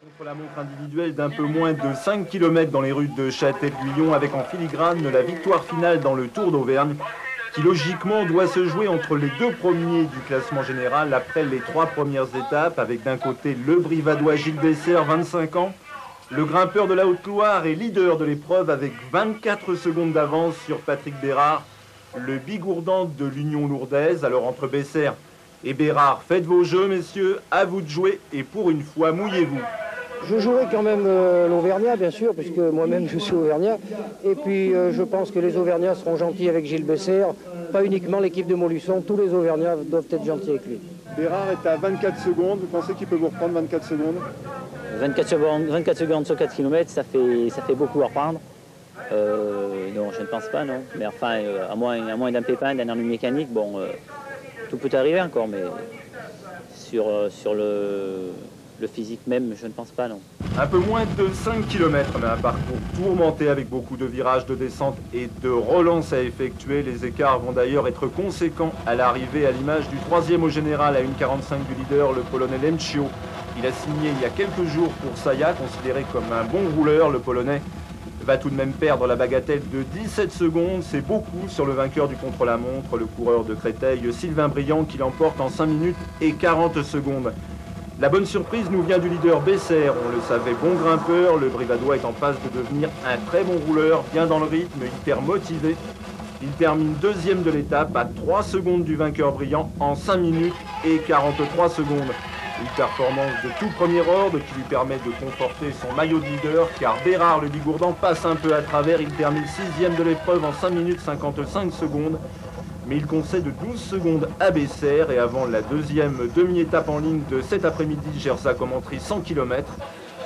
Contre-la-montre individuelle d'un peu moins de 5 km dans les rues de Châtel-Guyon avec en filigrane la victoire finale dans le Tour d'Auvergne qui logiquement doit se jouer entre les deux premiers du classement général après les trois premières étapes avec d'un côté le Brivadois Gilles Bessert, 25 ans, le grimpeur de la Haute-Loire et leader de l'épreuve avec 24 secondes d'avance sur Patrick Bérard, le bigourdan de l'Union lourdaise. Alors entre Bessert et Bérard, faites vos jeux messieurs, à vous de jouer et pour une fois mouillez-vous. Je jouerai quand même l'Auvergnat, bien sûr, puisque moi-même je suis Auvergnat. Et puis je pense que les Auvergnats seront gentils avec Gilles Bessert, pas uniquement l'équipe de Montluçon, tous les Auvergnats doivent être gentils avec lui. Bérard est à 24 secondes, vous pensez qu'il peut vous reprendre 24 secondes? 24 secondes sur 4 km, ça fait beaucoup à reprendre. Non, je ne pense pas, non. Mais enfin, à moins d'un pépin, d'un ennui mécanique, bon, tout peut arriver encore, mais sur le physique même, je ne pense pas, non. Un peu moins de 5 km, mais un parcours tourmenté avec beaucoup de virages, de descentes et de relances à effectuer. Les écarts vont d'ailleurs être conséquents à l'arrivée, à l'image du troisième au général à 1,45 du leader, le Polonais Lencio. Il a signé il y a quelques jours pour Saya, considéré comme un bon rouleur. Le Polonais va tout de même perdre la bagatelle de 17 secondes. C'est beaucoup sur le vainqueur du contre-la-montre, le coureur de Créteil, Sylvain Briand, qui l'emporte en 5 minutes et 40 secondes. La bonne surprise nous vient du leader Bessert. On le savait, bon grimpeur. Le Brivadois est en passe de devenir un très bon rouleur, bien dans le rythme, hyper motivé. Il termine deuxième de l'étape à 3 secondes du vainqueur brillant en 5 minutes et 43 secondes. Une performance de tout premier ordre qui lui permet de conforter son maillot de leader, car Bérard le Bigourdan passe un peu à travers. Il termine sixième de l'épreuve en 5 minutes 55 secondes. Mais il concède 12 secondes à Bessert et avant la deuxième demi-étape en ligne de cet après-midi, Gersa-Commentry 100 km,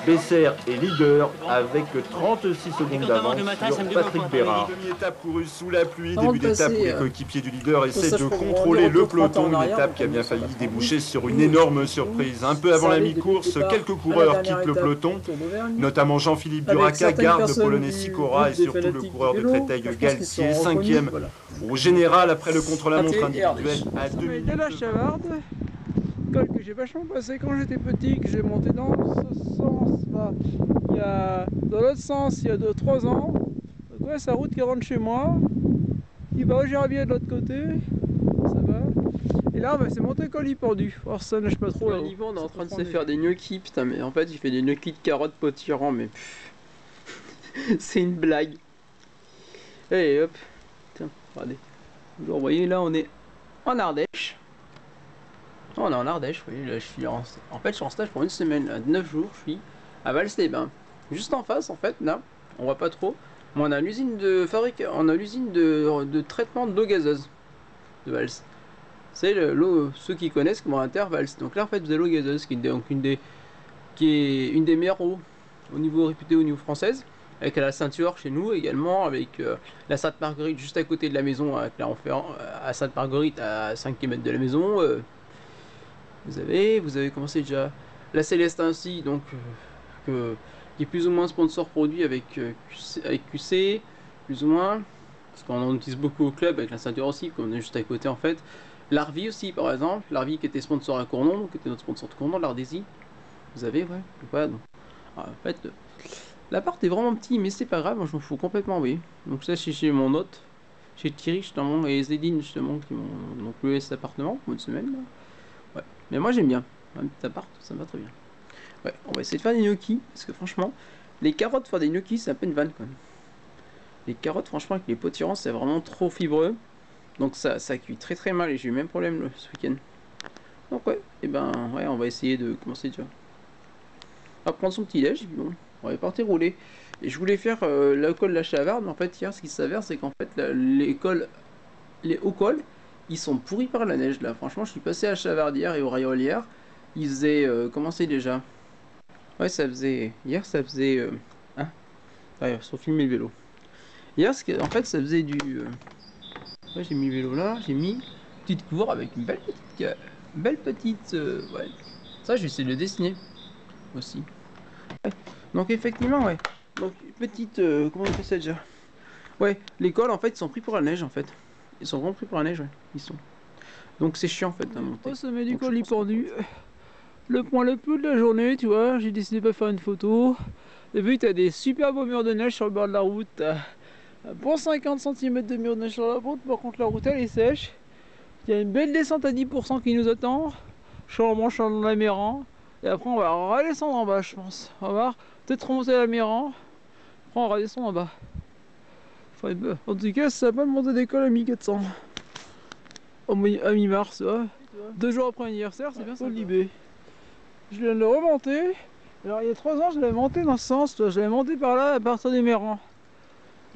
Bessert est leader avec 36 secondes d'avance sur Patrick Bérard. Demi-étape courue sous la pluie, début d'étape où les coéquipiers du leader essaient de contrôler le peloton, une étape qui a bien failli déboucher sur une énorme surprise. Un peu avant la mi-course, quelques coureurs quittent le peloton, notamment Jean-Philippe Duraca, garde le Polonais Sicora et surtout le coureur de Créteil Galtier, cinquième au général après le contre-la-montre individuel à 2 minutes. De la Chavarde, col que j'ai vachement passé quand j'étais petit, que j'ai monté dans ce sens là, dans l'autre sens il y a 2-3 ans. Donc ouais, sa route qui rentre chez moi, il va au Gerbier de l'autre côté, ça va. Et là c'est monté col pendu, or ça nage pas trop là. Au niveau on est en train de se faire des gnocchis, putain mais en fait il fait des gnocchis de carottes potirants mais c'est une blague. Allez hop, tiens, regardez. Vous voyez là on est en Ardèche. On est en Ardèche, oui, là je suis en fait je suis en stage pour une semaine, là, 9 jours, je suis à Vals-les-Bains. Juste en face en fait, là, on voit pas trop, mais on a l'usine de traitement d'eau gazeuse de Vals. C'est l'eau, ceux qui connaissent comment Intervals. Donc là en fait vous avez l'eau gazeuse qui est donc une des meilleures eaux au niveau réputé au niveau française, avec la Ceinture chez nous également, avec la Sainte-Marguerite juste à côté de la maison à Clermont-Ferrand, à Sainte-Marguerite à 5 km de la maison. Vous avez commencé déjà la Célestin aussi, donc qui est plus ou moins sponsor produit avec QC, plus ou moins, parce qu'on en utilise beaucoup au club avec la Ceinture aussi, qu'on est juste à côté en fait. L'Arvi aussi par exemple, l'Arvi qui était sponsor à Cournon, donc qui était notre sponsor de Cournon, l'Ardésie. Vous avez, ouais, pas donc. Alors, en fait, l'appart est vraiment petit, mais c'est pas grave, moi je m'en fous complètement, oui. Donc ça c'est chez mon hôte, chez Thierry justement, et Zédine justement, qui m'ont donc loué cet appartement pour une semaine là. Ouais, mais moi j'aime bien, un petit appart, ça me va très bien. Ouais, on va essayer de faire des gnocchis, parce que franchement, les carottes faire des gnocchis, c'est un peu une vanne quand même. Les carottes, franchement, avec les potirants, c'est vraiment trop fibreux. Donc ça cuit très très mal et j'ai eu le même problème ce week-end. Donc ouais, et ben ouais, on va essayer de commencer déjà. On va prendre son petit déj, et puis bon, on va partir rouler. Et je voulais faire la colle de la Chavarde, mais en fait hier ce qui s'avère c'est qu'en fait les hauts cols, ils sont pourris par la neige là. Franchement je suis passé à Chavardière et au Rayol hier. Ils faisaient comment c'est déjà? Ouais ça faisait. Hier ça faisait hein. Ouais, sur filmer le vélo. Hier en fait ça faisait du. Ouais j'ai mis le vélo là, j'ai mis petite cour avec une belle petite. Ouais. Ça je vais essayer de le dessiner aussi. Ouais. Donc effectivement ouais. Donc petite comment on fait ça déjà? Ouais, les cols en fait ils sont pris pour la neige en fait. Ils sont vraiment pris pour la neige, ouais. Ils sont. Donc c'est chiant en fait à monter. Au sommet du col pendu, le point le plus de la journée, tu vois. J'ai décidé de pas faire une photo. Et puis t'as des super beaux murs de neige sur le bord de la route. T'as un bon 50 cm de murs de neige sur la route. Par contre la route elle est sèche. Il y a une belle descente à 10% qui nous attend. Charlemont, Charlemont-la-Méran. Et après on va redescendre en bas, je pense. On va voir. Peut-être remonter à la Méran. Après on redescend en bas. Enfin, en tout cas ça va pas monter d'école à 1400. À mi-mars, ouais. 2 jours après l'anniversaire, c'est bien ça. Libé. Je viens de le remonter. Alors il y a 3 ans je l'avais monté dans ce sens, je l'avais monté par là à partir des Mérans.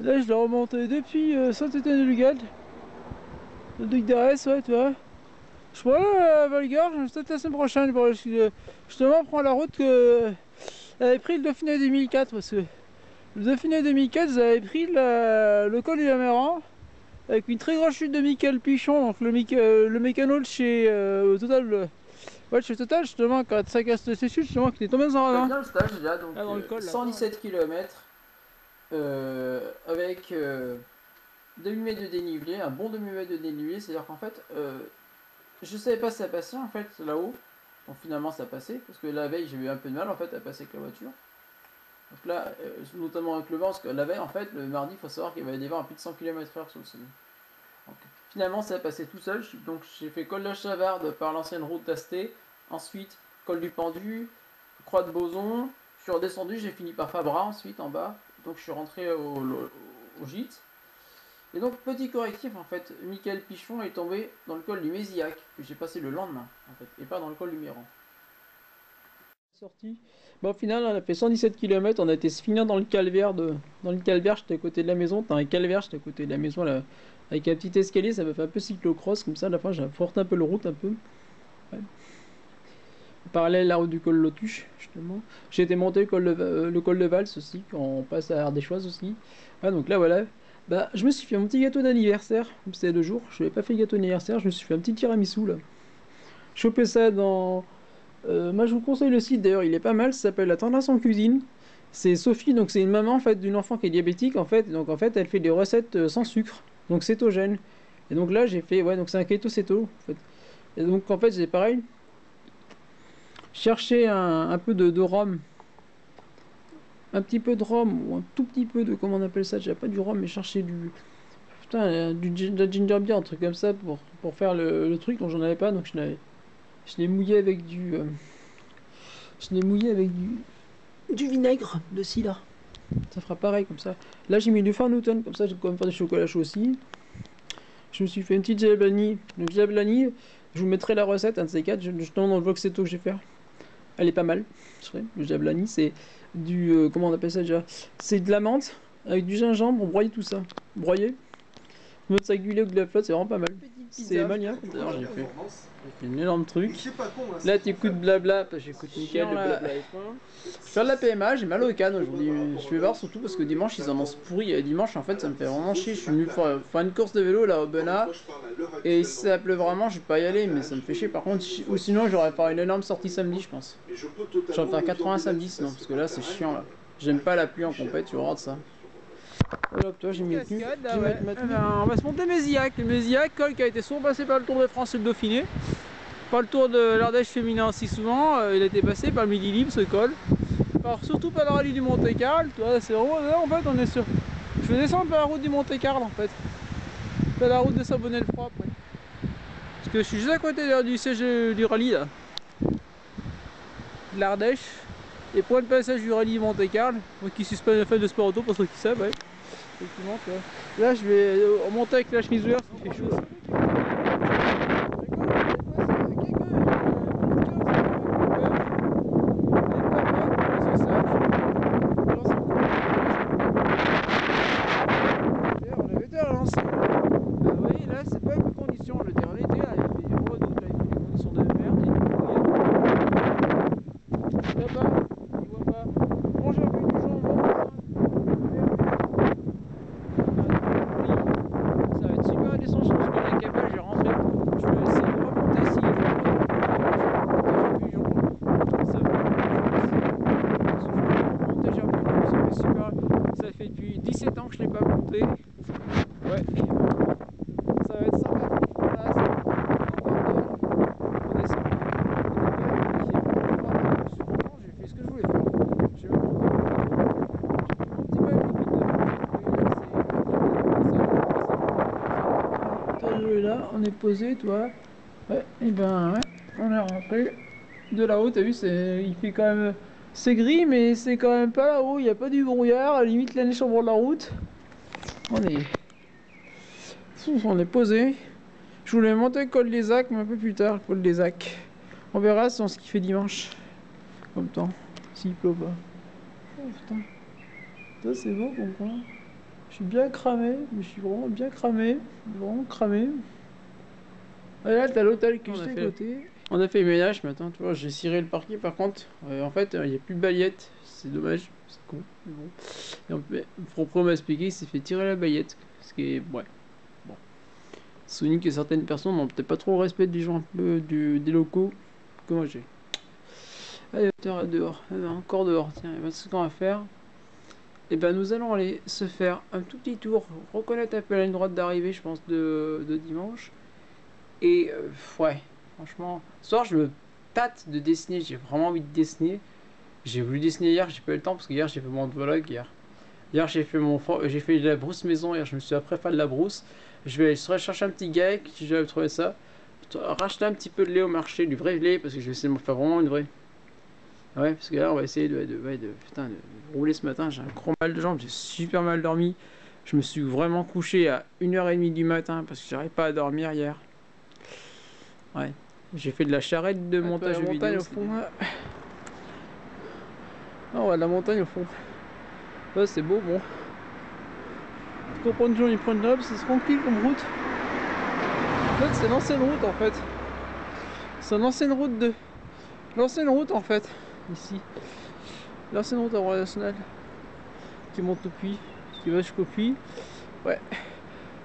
Là je l'ai remonté depuis Saint-Étienne-de-Lugade. Le Duc d'Arès, ouais, tu vois. Je pourrais aller à Valgare, peut-être la semaine prochaine pour justement prendre la route que avait pris le Dauphiné 2004 parce que le Dauphiné 2004 ils avaient pris le col du Laméran avec une très grosse chute de Michael Pichon, donc le mécano de chez Total. Ouais, chez Total, justement, quand ça casse ses chutes, justement, qu'il est tombé dans un ravin. Bien le stage déjà, donc dans le col, 117 km avec 2000 mètres de dénivelé, un bon 2000 mètres de dénivelé, c'est-à-dire qu'en fait, je savais pas si ça passait en fait là-haut. Bon, finalement ça passait, parce que la veille j'ai eu un peu de mal en fait à passer avec la voiture. Donc là, notamment avec le vent, parce que la veille en fait, le mardi, il faut savoir qu'il y avait des vents à plus de 100 km/h sur le sommet. Donc, finalement ça a passé tout seul, donc j'ai fait col de la Chavarde par l'ancienne route d'Asté, ensuite col du Pendu, croix de Boson, je suis redescendu, j'ai fini par Fabra ensuite en bas, donc je suis rentré au gîte. Et donc petit correctif en fait, Michael Pichon est tombé dans le col du Mézillac, que j'ai passé le lendemain en fait, et pas dans le col du Méran. Sorti. Bon, au final, on a fait 117 km, on a été se finir dans le calvaire, j'étais à côté de la maison, t'as un calvaire, j'étais à côté de la maison là, avec un petit escalier, ça m'a fait un peu cyclocross, comme ça, à la fin, j'ai forcé un peu le route, un peu. Ouais. Parallèle à la route du col Lotuche, justement. J'ai été monter le col de Vals aussi, quand on passe à Ardéchoise aussi. Ouais, donc là, voilà. Bah, je me suis fait un petit gâteau d'anniversaire, c'était 2 jours, je n'avais pas fait le gâteau d'anniversaire, je me suis fait un petit tiramisu là. Chopé ça dans... moi je vous conseille le site d'ailleurs, il est pas mal, ça s'appelle La Tendance en cuisine. C'est Sophie, donc c'est une maman en fait d'une enfant qui est diabétique en fait, donc en fait elle fait des recettes sans sucre, donc cétogène. Et donc là j'ai fait, ouais, donc c'est un keto céto en fait. Et donc en fait j'ai pareil, chercher un peu de rhum, un petit peu de rhum ou un tout petit peu de, comment on appelle ça, j'ai pas du rhum mais chercher du, putain, de la ginger beer, un truc comme ça pour faire le truc, donc j'en avais pas, donc je l'ai mouillé avec du vinaigre de cidre. Ça fera pareil comme ça. Là j'ai mis du Farnouton, comme ça j'ai quand même faire des chocolats chauds aussi. Je me suis fait une petite gelblani. Le gelblani, je vous mettrai la recette, un de ces quatre, justement dans le vlog céto que je vais faire. Elle est pas mal. Le gelblani, c'est du... comment on appelle ça déjà? C'est de la menthe avec du gingembre, on broye tout ça. Broyer. Mettre ça avec du lait ou de la flotte, c'est vraiment pas mal. C'est maniaque. D'ailleurs j'ai fait un énorme truc. Là t'écoutes blabla, j'écoute nickel le blabla. Je vais faire de la PMA, j'ai mal au canne aujourd'hui. Je vais voir surtout parce que dimanche ils en ont pourri. Et dimanche en fait ça me fait vraiment chier. Je suis venu faire une course de vélo là au Bena. Et si ça pleut vraiment, je vais pas y aller, mais ça me fait chier. Par contre, ou sinon j'aurais fait une énorme sortie samedi, je pense. J'aurais faire 80 samedi sinon, parce que là c'est chiant là. J'aime pas la pluie en compète, tu regardes ça. Voilà, toi j'ai mis le tenue. On va se monter Mézillac. Le Mézillac, col qui a été souvent passé par le Tour de France et le Dauphiné. Par le Tour de l'Ardèche féminin aussi souvent. Il a été passé par le Midi Libre ce col. Surtout par le rallye du Monte-Carlo. C'est vraiment là en fait on est sur. Je vais descendre par la route du Monte-Carlo en fait. Par la route de Sabonnel-Froid après. Parce que je suis juste à côté du siège du rallye là. De l'Ardèche. Et point de passage du rallye Monte-Carlo. Moi qui suis fan de sport auto pour ceux qui savent, ouais. Effectivement, tu vois. Là je vais remonter avec la chemise ouverte, il fait chaud. voilà, on est posé, toi. Ouais, et ben ouais, on est rentré de là-haut, t'as vu, il fait quand même... C'est gris, mais c'est quand même pas là-haut, il n'y a pas du brouillard, à la limite la neige sur le bord de la route. On est posé. Je voulais monter le col des Acs, mais un peu plus tard, le col des Acs. On verra si on se kiffe dimanche. Comme temps, s'il pleut pas. Oh putain. Ça c'est beau comme coin. Je suis bien cramé, mais je suis vraiment bien cramé. Vraiment cramé. Et là t'as l'hôtel qui est juste à côté. On a fait le ménage maintenant, tu vois, j'ai ciré le parquet par contre. En fait, il n'y a plus de baillette. C'est dommage, c'est con. Mais bon. Et Propre m'a expliqué qu'il s'est fait tirer la baillette. Ce qui est. Ouais. Bon. Sonic et certaines personnes n'ont peut-être pas trop le respect des gens un peu des locaux que moi j'ai. Allez, dehors. Encore dehors, tiens, il y a ce qu'on va faire. Et ben nous allons aller se faire un tout petit tour, reconnaître un peu la ligne droite d'arrivée, je pense, de dimanche. Et ouais, franchement, ce soir je me tâte de dessiner, j'ai vraiment envie de dessiner. J'ai voulu dessiner hier, j'ai pas eu le temps parce que hier j'ai fait mon vlog hier. Hier j'ai fait de la brousse maison, hier je me suis après fait de la brousse. Je vais chercher un petit gars qui j'avais trouvé ça. Racheter un petit peu de lait au marché, du vrai lait, parce que je vais essayer de me faire vraiment une vraie. Ouais, parce que là on va essayer de rouler ce matin. J'ai un gros mal de jambes, j'ai super mal dormi. Je me suis vraiment couché à 1h30 du matin parce que j'arrivais pas à dormir hier. Ouais, j'ai fait de la charrette de montage vidéo. Montagne au fond. Ah ouais, la montagne au fond. Là c'est beau, bon. Pour prendre toujours une prendre là, c'est tranquille comme route. En fait, c'est l'ancienne route en fait. C'est l'ancienne route de. L'ancienne route en fait. Ici. L'ancienne route à Royal National. Qui monte au puits. Qui va jusqu'au puits. Ouais.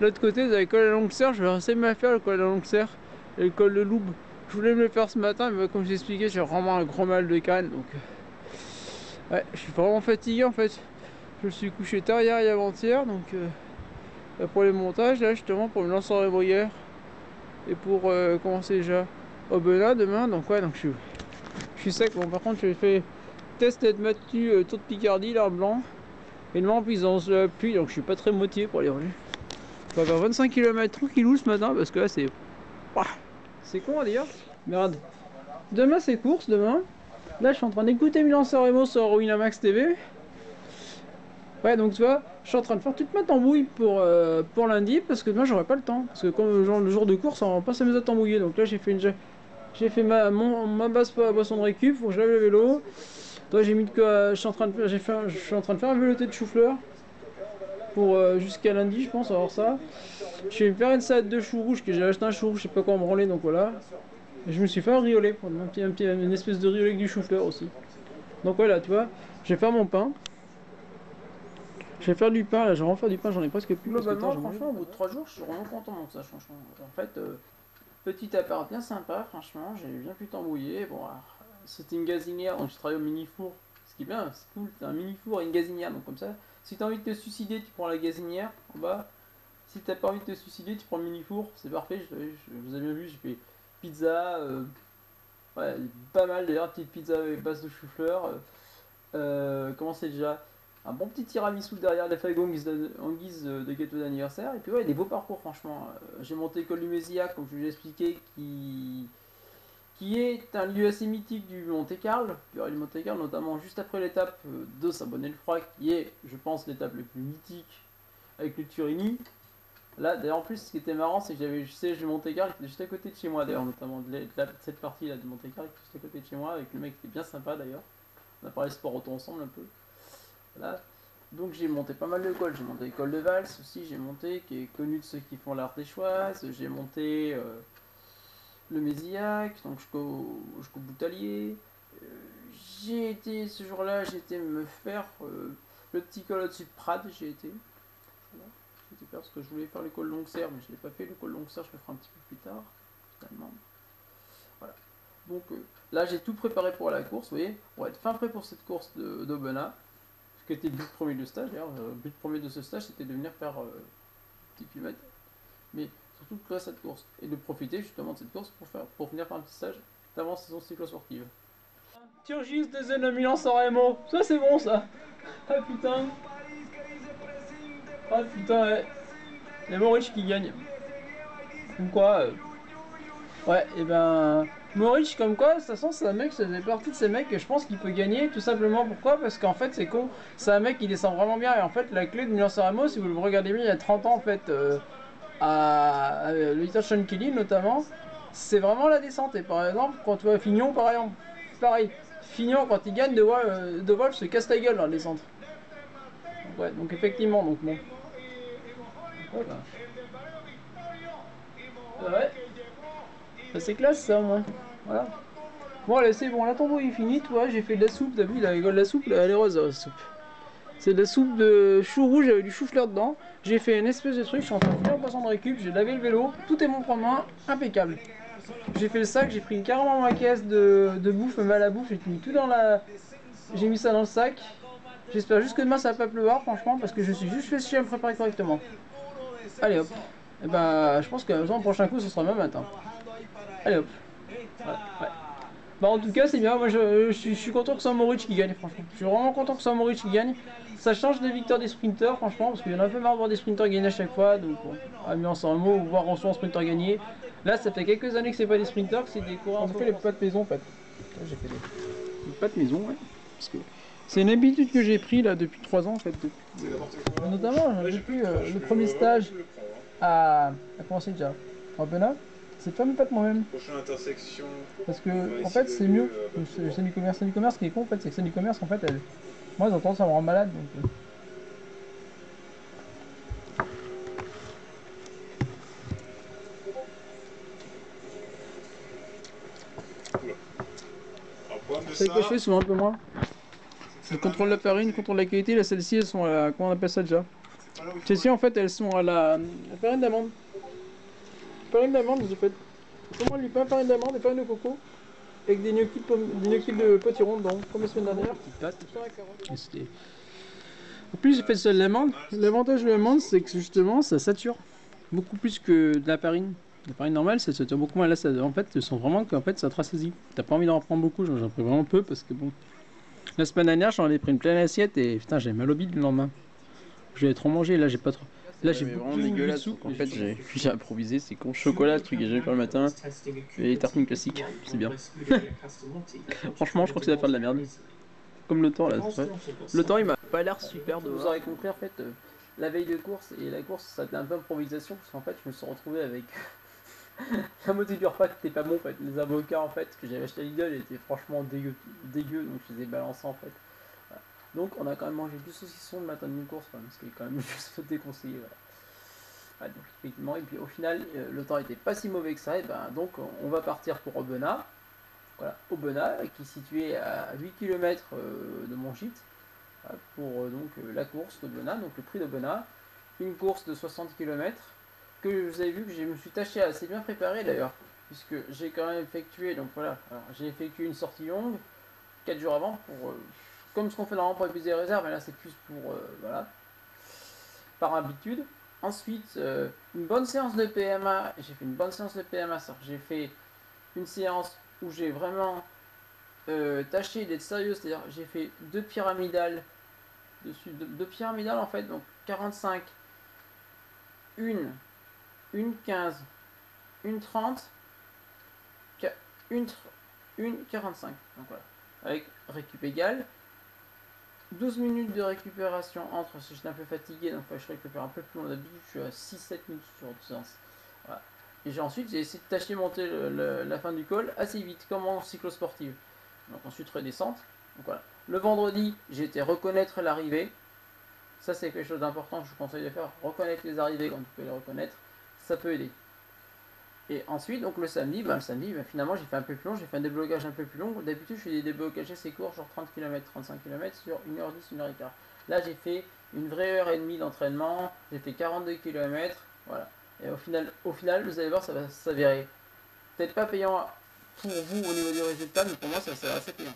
L'autre côté, vous avez le col de la Longue Serre. Je vais essayer de me faire le col de la Longue Serre. Et le col de Loube. Je voulais me le faire ce matin, mais comme j'ai expliqué, j'ai vraiment un grand mal de canne. Donc. Ouais, je suis vraiment fatigué en fait. Je me suis couché tard hier et avant-hier. Donc. Pour les montages, là justement, pour me lancer en rébruyère. Et pour commencer déjà au Bena demain. Donc, ouais, donc je suis sec. Bon, par contre, j'ai fait test d'être Mathieu Tour de Picardie, là en blanc. Et demain, en plus, dans la pluie, donc je suis pas très motivé pour aller rouler. On va faire 25 km tranquillou ce matin parce que là, c'est. C'est con à dire. Merde. Demain, c'est course, demain. Là, je suis en train d'écouter Milan Sanremo sur Winamax TV. Ouais, donc tu vois, je suis en train de faire toute ma tambouille pour lundi parce que demain j'aurai pas le temps. Parce que comme le jour de course, on va pas s'amuser à tambouiller. Donc là, j'ai fait ma base boisson de récup, faut que je lave le vélo. Toi, j'ai mis de quoi, je suis en train de faire un véloté de chou-fleur pour jusqu'à lundi, je pense, avoir ça. Je vais me faire une salade de choux rouges, que j'ai acheté un chou rouge, je sais pas quoi me branler, donc voilà. Et je me suis fait un riolet, une espèce de riolet avec du chou-fleur aussi. Donc voilà, tu vois, je vais faire mon pain. Je vais faire du pain, là, je vais en faire du pain, j'en ai presque plus. Globalement, franchement, au bout de 3 jours, je suis vraiment content de ça, franchement. En fait, petit appart bien sympa, franchement, j'ai bien pu t'embrouiller. Bon, c'était une gazinière, donc je travaille au mini-four. Ce qui est bien, c'est cool, c'est un mini-four et une gazinière, donc comme ça, si t'as envie de te suicider, tu prends la gazinière en bas. Si t'as pas envie de te suicider, tu prends le mini-four, c'est parfait. Vous avez bien vu, j'ai fait pizza, ouais, pas mal d'ailleurs, petite pizza avec base de chou-fleur. Comment c'est déjà? Un bon petit tiramisu derrière les fagots en guise de gâteau d'anniversaire. Et puis ouais, des beaux parcours franchement. J'ai monté l'école du Mésillac, comme je vous l'ai expliqué, qui est un lieu assez mythique du Monte-Carlo. Du Monte-Carlo, notamment juste après l'étape de Saint-Bonnet-le-Froid, qui est, je pense, l'étape la plus mythique avec le Turini. Là, d'ailleurs, en plus, ce qui était marrant, c'est que je sais, le Monte-Carlo qui était juste à côté de chez moi, d'ailleurs, notamment de cette partie-là de Monte-Carlo qui était juste à côté de chez moi, avec le mec qui était bien sympa d'ailleurs. On a parlé sport auto ensemble un peu. Voilà. Donc j'ai monté pas mal de cols, j'ai monté l'école de Vals aussi, j'ai monté, qui est connu de ceux qui font l'Ardéchoise, j'ai monté le Mésillac, donc jusqu'au Boutalier. J'ai été, ce jour-là, j'ai été me faire le petit col au-dessus de Prades, j'ai été. Voilà. J'ai été faire parce que je voulais faire le col Longue Serre, mais je l'ai pas fait, le col Longue Serre je le ferai un petit peu plus tard, finalement. Voilà. Donc là j'ai tout préparé pour la course, vous voyez, on va être fin prêt pour cette course d'Aubenas. Ce qui était le but premier de stage, d'ailleurs, le but premier de ce stage c'était de venir faire petit kilomètre, mais surtout de cette course, et de profiter justement de cette course pour venir faire un petit stage d'avant saison cyclo-sportive. Turgis de Milan Sanremo, ça c'est bon ça. Ah putain. Ah putain, ouais. Les Maurice qui gagnent. Comme quoi, ouais, et ben, Mohoric, comme quoi, de toute façon, c'est un mec, ça faisait partie de ces mecs que je pense qu'il peut gagner, tout simplement. Pourquoi? Parce qu'en fait, c'est con, c'est un mec qui descend vraiment bien, et en fait, la clé de Milan San Remo, si vous le regardez bien, il y a 30 ans, en fait, à Little Sean Kelly, notamment, c'est vraiment la descente. Et par exemple, quand tu vois Fignon, pareil. Fignon, quand il gagne, De Wolf se casse la gueule dans la descente. Ouais, donc effectivement, donc bon. Voilà. Ouais. C'est classe ça, moi. Voilà. Bon, allez, c'est bon, la tombeau est finie, toi. J'ai fait de la soupe, t'as vu, la soupe, elle est rose, la soupe. C'est de la soupe de chou rouge avec du chou-fleur dedans. J'ai fait une espèce de truc, je suis en train de finir un poisson de récup, j'ai lavé le vélo, tout est bon pour moi, impeccable. J'ai fait le sac, j'ai pris carrément ma caisse de bouffe, même à la bouffe, j'ai mis tout dans la. J'ai mis ça dans le sac. J'espère juste que demain ça va pas pleuvoir, franchement, parce que je suis juste fait chier à me préparer correctement. Allez hop. Et bah, je pense que le prochain coup, ce sera demain matin. Allez hop. Ouais. Bah, en tout cas, c'est bien. Moi, je suis content que ce soit Mohoric qui gagne, franchement. Je suis vraiment content que ce soit Mohoric qui gagne. Ça change des victoires des sprinters, franchement, parce qu'il y en a un peu marre de voir des sprinters gagner à chaque fois. Donc, bon, à mis en un mot, voir en soi un sprinter gagner. Là, ça fait quelques années que c'est pas des sprinters, que c'est des coureurs. On fait les pâtes maison, en fait. J'ai fait les pâtes maison, ouais. Parce que c'est une habitude que j'ai pris là depuis 3 ans, en fait. Notamment, depuis le premier stage à comment c'est déjà en Bena, c'est de faire mes pâtes moi-même. Prochaine intersection. Parce que en fait c'est mieux. Semi-commerce, ce qui est con en fait, c'est que semi-commerce en fait, moi j'ai tendance à me rendre malade donc. C'est que je fais souvent un peu moins. Je contrôle la farine, contrôle la qualité, là celles-ci elles sont à la, comment on appelle ça déjà? Celles-ci en fait elles sont à la farine d'amande. Farine d'amande, j'ai fait. Comment lui pain, farine d'amande et farine de coco avec des gnocchis de potiron dedans, comme la semaine dernière. En plus, j'ai fait ça de l'amande. L'avantage de l'amande, c'est que justement, ça sature beaucoup plus que de la farine. La farine normale, ça sature beaucoup moins. Là, ça, en fait, tu sens vraiment qu'en fait, ça te rassasie. T'as pas envie d'en reprendre beaucoup, j'en pris vraiment peu parce que bon. La semaine dernière, j'en ai pris une pleine assiette et putain, j'avais mal au bide le lendemain. J'avais trop mangé, là, j'ai pas trop. Là j'ai vraiment dégueulasse, donc en fait j'ai improvisé, c'est con, chocolat, le truc que j'ai fait le matin, et les tartines classiques, c'est bien. Franchement je crois que ça va faire de la merde. Comme le temps là, ouais. Le temps il m'a pas l'air super de... Vous aurez compris en fait, la veille de course et la course ça a été un peu improvisation, parce qu'en fait je me suis retrouvé avec la moitié du repas qui était pas bon en fait. Les avocats en fait que j'avais acheté à Lidl étaient franchement dégueu, donc je les ai balancés en fait. Donc on a quand même mangé 2 saucissons le matin d'une course, ce qui est quand même juste déconseillé. Voilà. Donc effectivement, et puis au final, le temps était pas si mauvais que ça, et ben donc on va partir pour Aubenas. Voilà, Aubenas qui est situé à 8 km de mon gîte, voilà, pour donc la course d'Aubenas, donc le prix d'Aubenas. Une course de 60 km que vous avez vu que je me suis tâché à assez bien préparer d'ailleurs, puisque j'ai quand même effectué, donc voilà, j'ai effectué une sortie longue 4 jours avant pour... comme ce qu'on fait normalement pour épuiser les réserves, mais là c'est plus pour, voilà, par habitude. Ensuite, une bonne séance de PMA, j'ai fait une bonne séance de PMA, j'ai fait une séance où j'ai vraiment tâché d'être sérieux, c'est-à-dire j'ai fait 2 pyramidales, dessus, 2 pyramidales en fait, donc 45, une 15, une 30, une 45, donc voilà, avec récup égale. 12 minutes de récupération entre, si j'étais un peu fatigué, donc je récupère un peu plus long d'habitude, je suis à 6-7 minutes sur une séance. Voilà. Et ensuite j'ai essayé de tâcher de monter la fin du col assez vite, comme en cyclosportive. Donc ensuite redescente. Donc voilà. Le vendredi, j'ai été reconnaître l'arrivée. Ça c'est quelque chose d'important que je vous conseille de faire, reconnaître les arrivées quand vous pouvez les reconnaître, ça peut aider. Et ensuite, donc le samedi, finalement j'ai fait un peu plus long, j'ai fait un déblocage un peu plus long. D'habitude je fais des déblocages assez courts, genre 30 km, 35 km sur 1h10, 1h15. Là j'ai fait une vraie heure et demie d'entraînement, j'ai fait 42 km, voilà. Et au final, vous allez voir, ça va s'avérer peut-être pas payant pour vous au niveau du résultat, mais pour moi ça sera assez payant.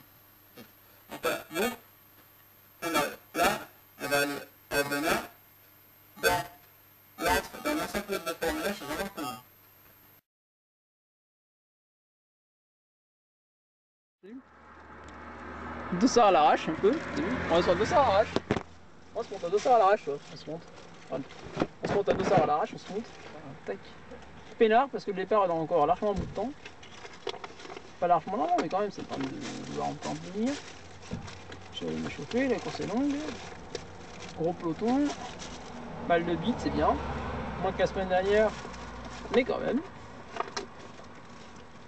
Donc voilà, donc on a là, on va aller à Aubenas, dans l'ensemble de formulaire, c'est vraiment cool. Dossard à l'arrache un peu, on se monte dossard à l'arrache. On se monte à dossard à l'arrache, on se monte. On se monte à dossard à l'arrache, on se monte. Tac. peinard parce que le départ est dans encore largement bout de temps. Pas largement non, mais quand même, c'est le temps de vouloir encore venir. Je vais m'échauffer, la course est longue. Gros peloton. Mal de bite, c'est bien. Moins que la semaine dernière, mais quand même.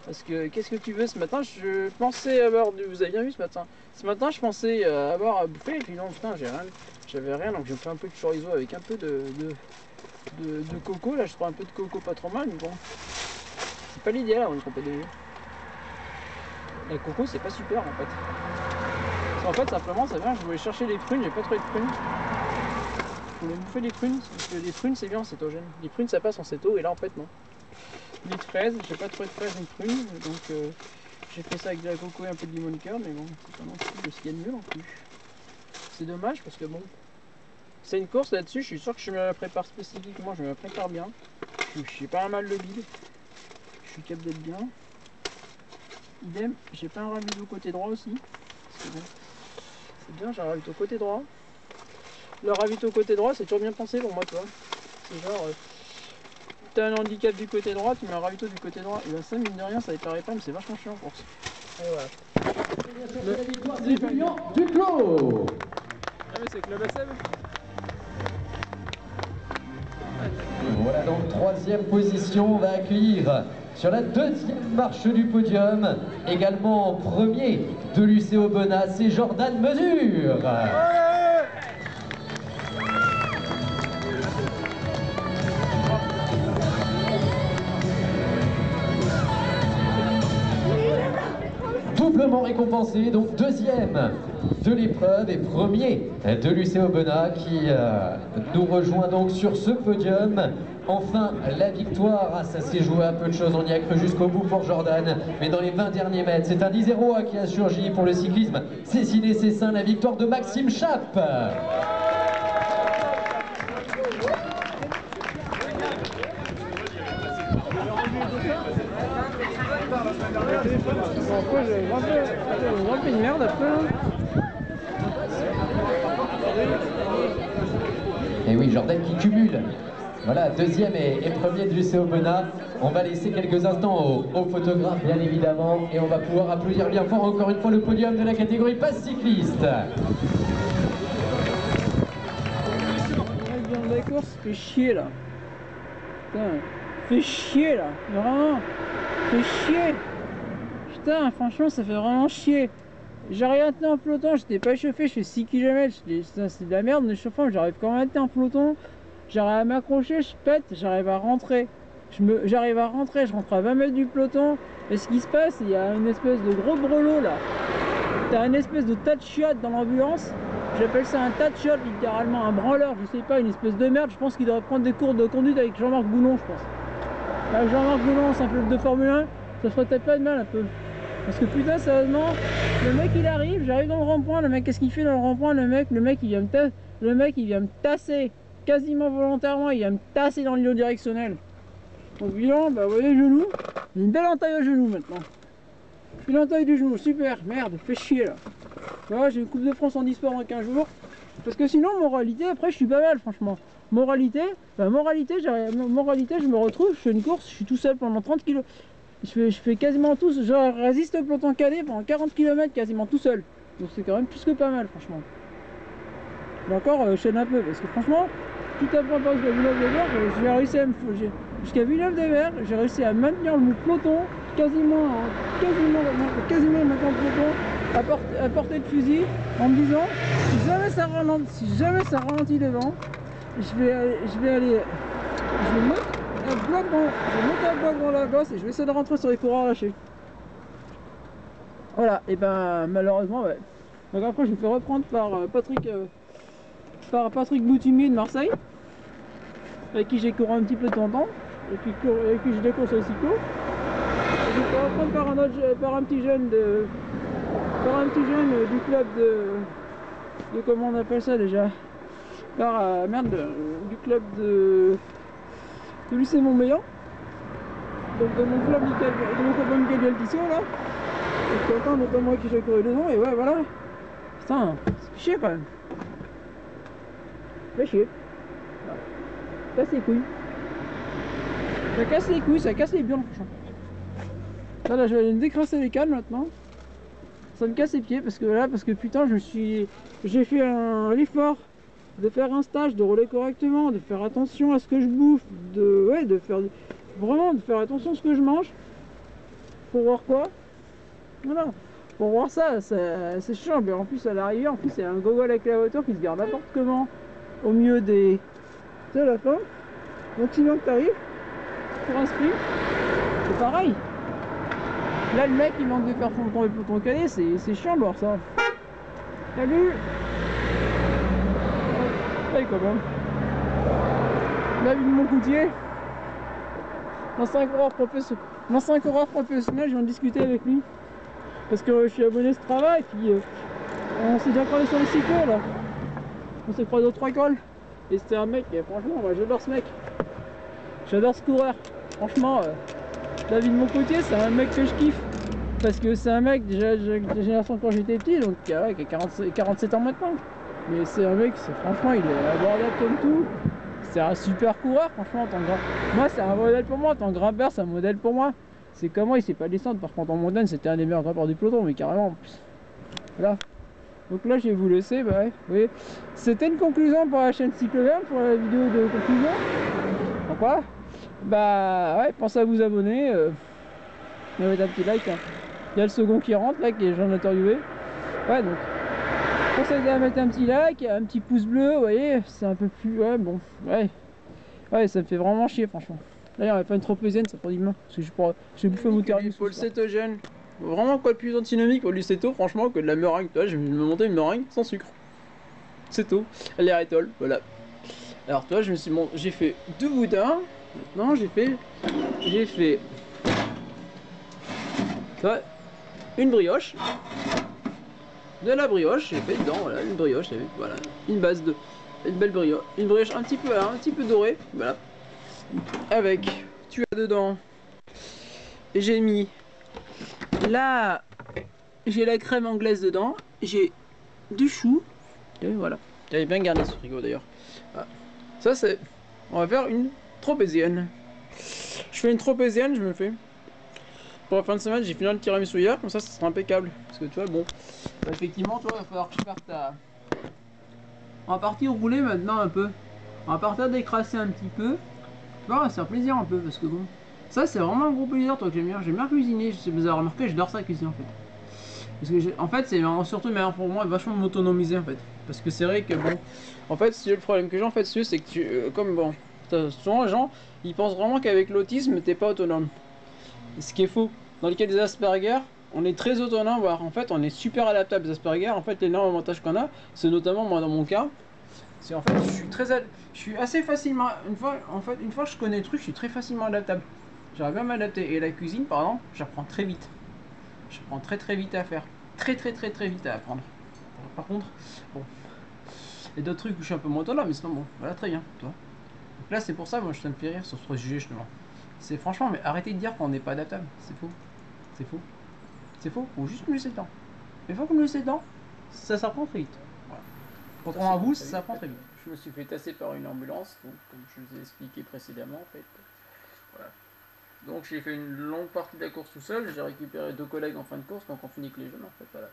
Parce que qu'est-ce que tu veux ce matin? Je pensais avoir du. Vous avez bien vu ce matin? Ce matin, je pensais avoir à bouffer, et puis non, putain, j'avais rien, donc je me fais un peu de chorizo avec un peu de coco. Là, je trouve un peu de coco pas trop mal, mais bon. C'est pas l'idéal avant une compagnie de jeu. Le coco, c'est pas super en fait. En fait, simplement, ça vient, je voulais chercher les prunes, j'ai pas trouvé de prunes. Je voulais bouffer les prunes, parce que les prunes, c'est bien en cétogène. Les prunes, ça passe en céto, et là, en fait, non. Ni de fraises, j'ai pas trouvé de fraises ni de prunes, donc j'ai fait ça avec de la coco et un peu de limon liqueur, mais bon, c'est pas non plus ce qu'il y a de mieux non plus. C'est dommage parce que bon, c'est une course là-dessus, je suis sûr que je me la prépare spécifiquement, je me la prépare bien. Je suis pas un mal de bide, je suis capable d'être bien. Idem, j'ai pas un ravito côté droit aussi, parce que bon, c'est bien, j'ai un ravito côté droit. Le ravito côté droit, c'est toujours bien pensé pour moi, tu vois. C'est genre... t'as un handicap du côté droit, tu mets un ravito du côté droit, et ben ça, mine de rien, ça paraît pas, mais c'est vachement chiant en course. Et voilà. La victoire des Julien Duclos. Ah mais c'est Club SM. Voilà donc troisième position, on va accueillir sur la deuxième marche du podium, également premier de l'UC Aubenas, c'est Jordan Mesure. Doublement récompensé, donc deuxième de l'épreuve et premier de l'UC Aubenas qui nous rejoint donc sur ce podium. Enfin la victoire, ça s'est joué à peu de choses, on y a cru jusqu'au bout pour Jordan, mais dans les 20 derniers mètres, c'est un 10-0 qui a surgi pour le cyclisme Cessiné-Cessin, la victoire de Maxime Chappe. Pourquoi j'ai grimpé une merde après là. Et oui, Jordan qui cumule. Voilà, deuxième et premier du UC Aubenas. On va laisser quelques instants aux photographes, bien évidemment, et on va pouvoir applaudir bien fort encore une fois le podium de la catégorie passe cycliste. Le la course fait chier là. Putain, fait chier là, vraiment, fait chier. Putain, franchement, ça fait vraiment chier. J'arrive à tenir un peloton, j'étais pas échauffé, je fais 6 km, c'est de la merde, mais chauffant, j'arrive quand même à tenir un peloton. J'arrive à m'accrocher, je pète, j'arrive à rentrer. J'arrive à rentrer, je rentre à 20 mètres du peloton. Et ce qui se passe, il y a une espèce de gros brelot là. T'as une espèce de tas de chiottes dans l'ambulance. J'appelle ça un tas de chiottes, littéralement un branleur, je sais pas, une espèce de merde. Je pense qu'il devrait prendre des cours de conduite avec Jean-Marc Goulon, je pense. Avec Jean-Marc Goulon, c'est un peu de Formule 1, ça ferait peut-être pas de mal un peu. Parce que putain, sérieusement, le mec il arrive, j'arrive dans le rond-point, le mec qu'est-ce qu'il fait dans le rond-point, le mec il vient me tasser. Quasiment volontairement, il va me tasser dans l'îlot directionnel. Donc bilan, bah vous voyez le genou, j'ai une belle entaille au genou maintenant. Une entaille du genou, super, merde, fait chier là. Voilà, j'ai une Coupe de France en e-sport dans 15 jours. Parce que sinon, moralité, après je suis pas mal franchement. Moralité, je me retrouve, je fais une course, je suis tout seul pendant 30 km. Je fais quasiment tout, je résiste au peloton calé pendant 40 km quasiment tout seul. Donc c'est quand même plus que pas mal franchement. Mais encore, je chaîne un peu, parce que franchement, tout à point pas jusqu'à Villeneuve-des-Verts, j'ai réussi à me jusqu'à Villeneuve-des-Verts, j'ai réussi à maintenir le peloton, quasiment maintenant le peloton à portée de fusil, en me disant si jamais ça ralentit devant, je vais mettre un bloc dans la gosse et je vais essayer de rentrer sur les coureurs lâchés. Voilà, et ben malheureusement, ouais. Donc après je me fais reprendre par Patrick Boutumier de Marseille, avec qui j'ai couru un petit peu de temps en temps, et puis avec qui j'ai des courses au cyclo. Et je me fais reprendre par un petit jeune du club de comment on appelle ça déjà, du club de l'UC Montmélian, donc de mon club de mon copain Miguel Galtisso là, et content notamment qui j'ai couru dedans, et ouais voilà, putain, c'est chier quand même. Fait chier. Casse les couilles. Ça casse les couilles, ça casse les burnes. Là, je vais aller me décrasser les cannes maintenant. Ça me casse les pieds parce que putain, j'ai fait l'effort de faire un stage, de rouler correctement, de faire attention à ce que je bouffe, de faire attention à ce que je mange. Pour voir quoi? Voilà. Pour voir ça, c'est chiant. Mais en plus, à l'arrivée, il y a un gogol avec la voiture qui se garde n'importe comment au milieu des. Tu sais, à la fin. Donc, si bien que t'arrives pour un sprint, c'est pareil. Là, le mec, il manque de faire tomber le peloton calé, c'est chiant de voir ça. Salut! Ouais, quand même. David Moncoutier, l'ancien coureur professionnel, je viens de discuter avec lui. Parce que je suis abonné à ce travail, et puis on s'est déjà croisé sur les cyclos là. On s'est croisé aux 3 cols. Et c'était un mec, et franchement, moi, j'adore ce mec. J'adore ce coureur. Franchement, David Moncoutier, c'est un mec que je kiffe. Parce que c'est un mec déjà de génération quand j'étais petit, donc qui a 47 ans maintenant. Mais c'est un mec, franchement, il est abordable comme tout. C'est un super coureur, franchement, en tant que grand. Moi, c'est un modèle pour moi, en tant que grimpeur, c'est un modèle pour moi. C'est comme moi, il sait pas descendre. Par contre, en montagne, c'était un des meilleurs grimpeurs du peloton, mais carrément. Voilà. Donc là, je vais vous laisser. Bah ouais, oui. C'était une conclusion pour la chaîne Cycloverne, pour la vidéo de conclusion. Pourquoi? Bah ouais, pensez à vous abonner. Mettez un petit like. Hein. Il y a le second qui rentre là, qui est Jean interviewé. Ouais, donc. Pensez à mettre un petit like, un petit pouce bleu, vous voyez, c'est un peu plus. Ouais, bon. Ouais, ça me fait vraiment chier, franchement. D'ailleurs, il n'y a pas une tropézienne, ça prend du main. Parce que j'ai bouffé mon terrain. Pour le cétogène. Vraiment quoi de plus antinomique pour du céto, franchement, que de la meringue. Toi, je vais me monter une meringue sans sucre. Céto, l'aérétol, voilà. Alors, toi, j'ai fait 2 boudins. Maintenant, j'ai fait. Toi, une brioche. De la brioche, j'ai fait dedans, voilà, une brioche, voilà, une base de. Une belle brioche. Une brioche un petit peu dorée, voilà. Avec, tu as dedans, j'ai mis là, j'ai la crème anglaise dedans, j'ai du chou, et voilà, j'avais bien gardé ce frigo d'ailleurs. Voilà. Ça c'est, on va faire une tropézienne. Je fais une tropézienne, je me fais. Pour la fin de semaine, j'ai fini le tiramisu hier, comme ça sera impeccable. Parce que tu vois, bon, bah, effectivement, tu vois, il va falloir que je parte à. On va partir rouler maintenant un peu. On va partir décrasser un petit peu. Tu vois, on va se faire plaisir un peu parce que bon. Ça, c'est vraiment un gros plaisir, toi, que j'aime bien. J'aime bien cuisiner. Je sais pas si vous avez remarqué, j'adore ça cuisiner en fait. Parce que en fait, c'est surtout meilleur pour moi, vachement m'autonomiser en fait. Parce que c'est vrai que bon. En fait, si le problème que j'ai en fait, c'est que tu. Comme bon. Souvent, les gens, ils pensent vraiment qu'avec l'autisme, t'es pas autonome. Ce qui est faux. Dans le cas des Asperger, on est très autonome, voire en fait on est super adaptable. Les Asperger, en fait l'énorme avantage qu'on a, c'est notamment moi dans mon cas, c'est en fait je suis assez facilement, une fois que je connais le truc, je suis très facilement adaptable. J'arrive bien à m'adapter. Et la cuisine par exemple, j'apprends très vite. J'apprends très vite à faire. Très vite à apprendre. Par contre, bon, il y a d'autres trucs où je suis un peu moins autonome, mais sinon bon, voilà très bien, toi. Donc là c'est pour ça, moi je me fait rire sur ce sujet justement. C'est franchement, mais arrêtez de dire qu'on n'est pas adaptable, c'est faux. C'est faux. C'est faux, faut juste me laisser le temps. Mais faut qu'on me laisse le temps, ça s'apprend très vite. Voilà. Contrairement à vous, ça s'apprend très vite. Je me suis fait tasser par une ambulance, donc, comme je vous ai expliqué précédemment en fait. Voilà. Donc j'ai fait une longue partie de la course tout seul, j'ai récupéré 2 collègues en fin de course, donc on finit que les jeunes en fait, voilà.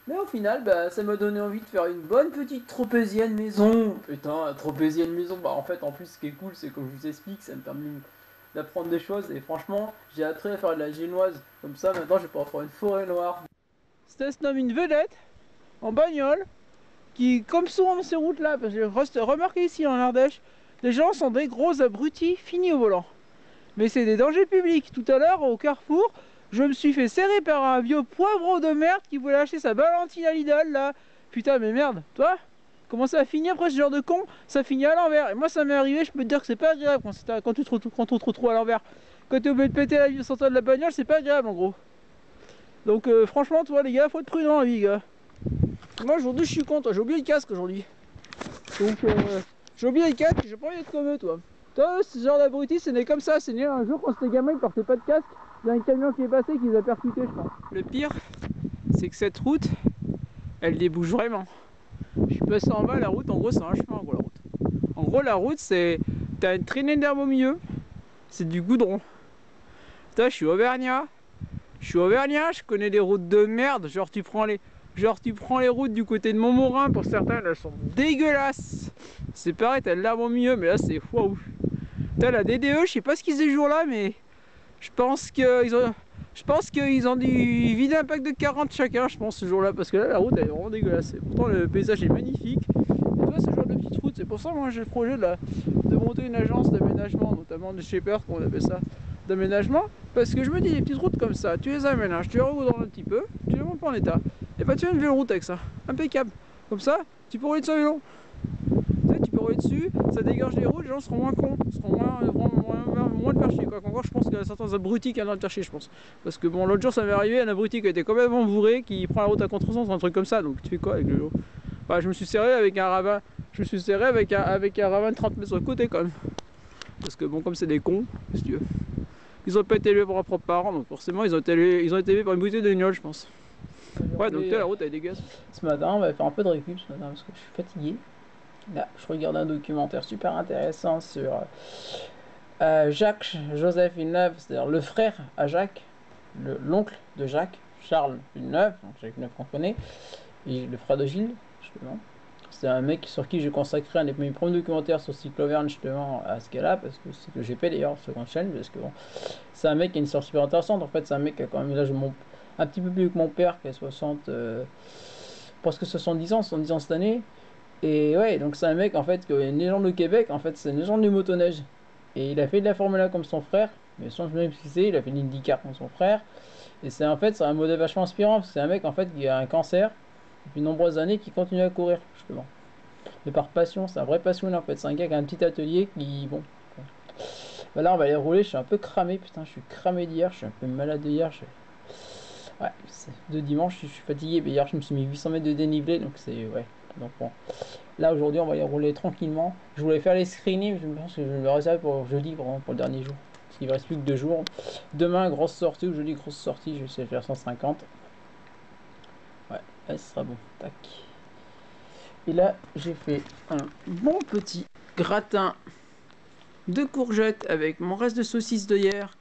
Mais au final, bah, ça m'a donné envie de faire une bonne petite tropézienne maison. Putain, tropézienne maison, bah en fait, en plus, ce qui est cool, c'est comme je vous explique, ça me permet d'apprendre des choses, et franchement j'ai appris à faire de la génoise comme ça. Maintenant je vais pouvoir faire une forêt noire. C'était se nomme une vedette en bagnole qui, comme souvent dans ces routes là, parce que remarquez ici en Ardèche, les gens sont des gros abrutis finis au volant, mais c'est des dangers publics. Tout à l'heure au carrefour, je me suis fait serrer par un vieux poivreau de merde qui voulait acheter sa Valentine à Lidl là. Putain, mais merde, toi, comment ça a fini après ce genre de con? Ça finit à l'envers. Et moi ça m'est arrivé, je peux te dire que c'est pas agréable quand tu te retrouves trop à l'envers. Quand t'es obligé de péter la sortie de la bagnole, c'est pas agréable en gros. Donc franchement, toi les gars, faut être prudent la vie, gars. Moi aujourd'hui je suis con, toi, j'ai oublié le casque aujourd'hui. Donc j'ai oublié le casque, j'ai pas envie d'être comme eux, toi. Toi, ce genre d'abruti, c'est né comme ça, c'est né un jour quand c'était gamin, ils portaient pas de casque. Il y a un camion qui est passé qui les a percutés, je pense. Le pire, c'est que cette route, elle débouche vraiment. Je suis passé en bas, la route, en gros, c'est un chemin, en gros, la route. En gros, la route, c'est. T'as une traînée d'herbe au milieu. c'est du goudron. Putain, je suis auvergnat. Je connais des routes de merde. Genre tu prends les routes du côté de Montmorin, pour certaines elles sont dégueulasses. C'est pareil, t'as l'herbe au milieu, mais là c'est waouh. Putain, la DDE, je sais pas ce qu'ils faisaient ce jour-là, mais je pense qu'ils ont dû vider un pack de 40 chacun, je pense, ce jour-là, parce que là la route elle est vraiment dégueulasse. Et pourtant le paysage est magnifique. Et toi, ce genre de petite route, c'est pour ça moi j'ai le projet de monter une agence d'aménagement, notamment de Shepherd, qu'on appelle ça, d'aménagement, parce que je me dis, les petites routes comme ça, tu les aménages, tu les regoudronnes un petit peu, tu les montes pas en état, et bah tu as une belle route avec ça, impeccable. Comme ça, tu peux rouler dessus à vélo. Tu sais, tu peux rouler dessus, ça dégage les routes, les gens seront moins cons, seront moins de faire chier. Quoi qu'encore, je pense qu'il y a certains abrutis qui viennent de faire chier, je pense. Parce que bon, l'autre jour, ça m'est arrivé, un abruti qui a été complètement bourré, qui prend la route à contresens, un truc comme ça, donc tu fais quoi avec le vélo? Bah, je me suis serré avec un ravin, avec un ravin de 30 mètres sur le côté quand même. Parce que bon, comme c'est des cons, qu'est-ce que tu veux. Ils ont pas été élevés par leurs propres parents, donc forcément ils ont été élevés par une bouteille de gnôle, je pense. Ouais, donc la route elle est dégueulasse. Ce matin, on va faire un peu de récup ce matin parce que je suis fatigué. Là, je regarde un documentaire super intéressant sur Jacques-Joseph Villeneuve, c'est-à-dire le frère à Jacques, l'oncle de Jacques, Charles Villeneuve, donc Jacques Villeneuve qu'on connaît, et le frère de Gilles, justement. C'est un mec sur qui j'ai consacré un des premiers documentaires sur Cycloverne, justement, à ce qu'elle a, parce que c'est que j'ai fait d'ailleurs sur grande chaîne, parce que bon, c'est un mec qui a une histoire super intéressante. En fait, c'est un mec qui a quand même l'âge un petit peu plus que mon père, qui a presque 70 ans cette année. Et ouais, donc c'est un mec en fait qui est une légende au Québec, en fait c'est une légende du motoneige. Et il a fait de la Formule 1 comme son frère, mais sans même préciser, il a fait de l'IndyCar comme son frère. Et c'est un modèle vachement inspirant, parce que c'est un mec en fait qui a un cancer depuis de nombreuses années, qui continue à courir, justement. Mais par passion, c'est un vrai passionné en fait, c'est un gars qui a un petit atelier qui, bon... Bah là on va aller rouler, je suis un peu cramé, putain, je suis cramé d'hier, je suis un peu malade d'hier. Ouais, de dimanche, je suis fatigué, mais hier je me suis mis 800 mètres de dénivelé, donc c'est... ouais. Donc bon, là aujourd'hui on va y rouler tranquillement. Je voulais faire les screenings, je pense que je vais me réserver pour jeudi, vraiment pour le dernier jour, parce qu'il ne reste plus que 2 jours. Demain grosse sortie, ou jeudi grosse sortie, je vais essayer de faire 150. Ouais, là ce sera bon, tac. Et là j'ai fait un bon petit gratin de courgettes avec mon reste de saucisse de hier.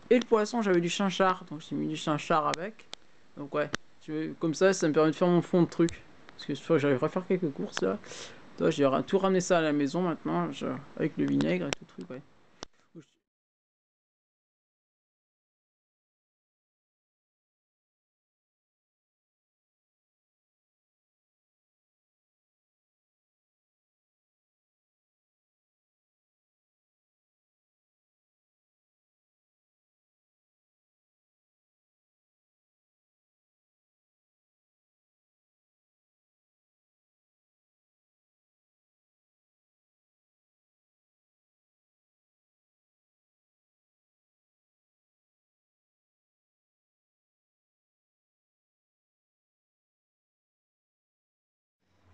Et le poisson, j'avais du chinchard, donc j'ai mis du chinchard avec. Donc ouais, comme ça me permet de faire mon fond de truc. Parce que j'arriverai à faire quelques courses là. Toi, j'ai tout ramené ça à la maison maintenant, avec le vinaigre et tout le truc, ouais.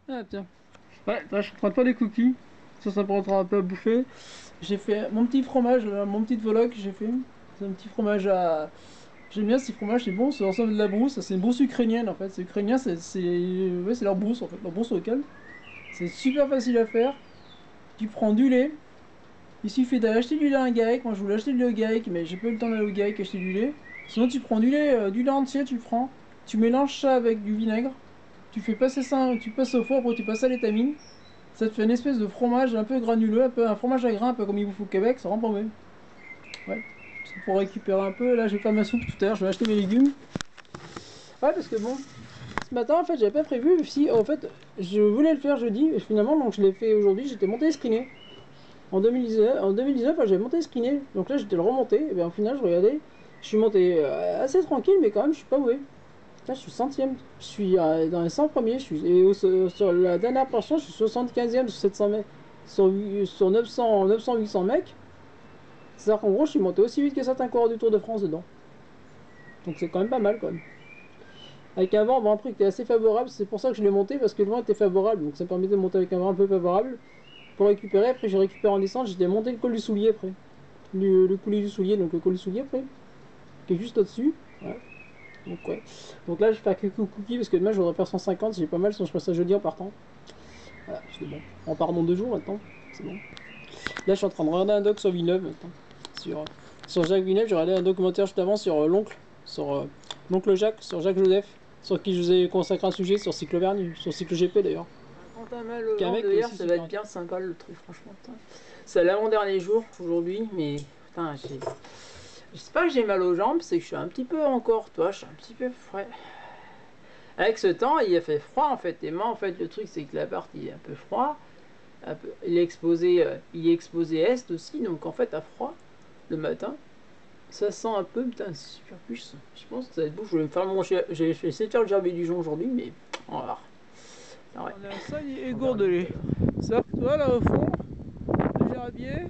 Ah tiens. Ouais, là je prends pas les cookies. Ça prendra un peu à bouffer. J'ai fait mon petit fromage, mon petit vlog que j'ai fait. C'est un petit fromage à... J'aime bien ce fromage, c'est bon, ça ressemble à de la brousse. C'est une brousse ukrainienne en fait. C'est ukrainien, c'est leur brousse en fait, leur brousse locale. C'est super facile à faire. Tu prends du lait. Il suffit d'acheter du lait à un GAEC. Moi je voulais acheter du lait au GAEC, mais j'ai pas eu le temps d'aller au GAEC acheter du lait. Sinon tu prends du lait entier, tu prends. Tu mélanges ça avec du vinaigre. Tu fais passer ça, tu passes au four, après tu passes à l'étamine. Ça te fait une espèce de fromage un peu granuleux, un fromage à grains, un peu comme il vous faut au Québec, ça rend pas mal. Ouais, c'est pour récupérer un peu. Là je vais faire ma soupe tout à l'heure, je vais acheter mes légumes. Ouais, parce que bon, ce matin en fait j'avais pas prévu, si en fait je voulais le faire jeudi, et finalement donc je l'ai fait aujourd'hui, j'étais monté escriné. En 2019 j'avais monté escriné, donc là j'étais le remonté, et bien au final je regardais, je suis monté assez tranquille, mais quand même je suis pas mauvais. Là, je suis centième, je suis dans les 100 premiers, sur la dernière portion, je suis 75e sur 700 mètres, sur 900-800 mecs. C'est-à-dire qu'en gros, je suis monté aussi vite que certains coureurs du Tour de France dedans. Donc c'est quand même pas mal, quand même. Avec un vent, bon, après, qui était assez favorable, c'est pour ça que je l'ai monté, parce que le vent était favorable, donc ça me permettait de monter avec un vent un peu favorable. Pour récupérer, après j'ai récupéré en descente, j'étais monté le col du Soulier après. Le coulis du Soulier, donc le col du Soulier après, qui est juste au-dessus. Ouais. Donc ouais. Donc là je vais faire quelques cookies parce que demain je voudrais faire 150, j'ai pas mal, sinon je ferai ça jeudi en partant. Voilà, c'est bon. On part dans 2 jours maintenant, c'est bon. Là je suis en train de regarder un doc sur Villeneuve maintenant. sur Jacques Villeneuve. J'ai regardé un documentaire juste avant sur l'oncle Jacques, sur Jacques Joseph, sur qui je vous ai consacré un sujet sur Cycle Vernu, sur Cycle GP d'ailleurs. Quand t'as mal au ventre de hier, ça va être bien sympa le truc, franchement. C'est l'avant-dernier jour aujourd'hui, mais putain, je sais pas que j'ai mal aux jambes, c'est que je suis un petit peu encore, toi, je suis un petit peu frais. Avec ce temps, il a fait froid en fait, et moi en fait, le truc c'est que l'appart il est un peu froid, il est exposé est aussi, donc en fait à froid le matin. Ça sent un peu, putain, c'est super puce. Je pense que ça va être beau. Je vais me faire j'ai essayé de faire le gerbier du jonc aujourd'hui, mais on va voir. Ouais. On a ça égourdelé. Ça, toi là au fond, le gerbier.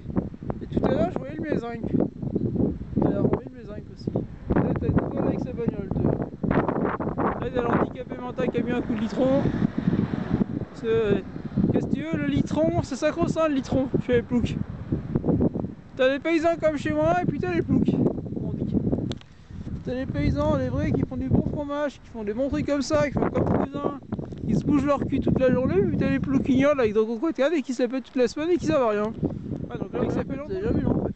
Et tout à l'heure, je voyais le mézinc. Tout à l'heure, on voyait le mézinc aussi. Là, t'as Nicole avec sa bagnole, toi. Là, t'as l'handicapé mental qui a mis un coup de litron. Parce que, qu'est-ce que tu veux, le litron, c'est sacro-saint le litron, chez les ploucs. T'as des paysans comme chez moi, et puis t'as les ploucs. T'as les paysans, les vrais, qui font du bon fromage, qui font des bons trucs comme ça, qui font comme cousin, qui se bougent leur cul toute la journée, puis t'as les plouquignols avec dans côté et qui s'appellent toute la semaine et qui savent rien. Ah, donc là, ils s'appellent c'est jamais long en fait.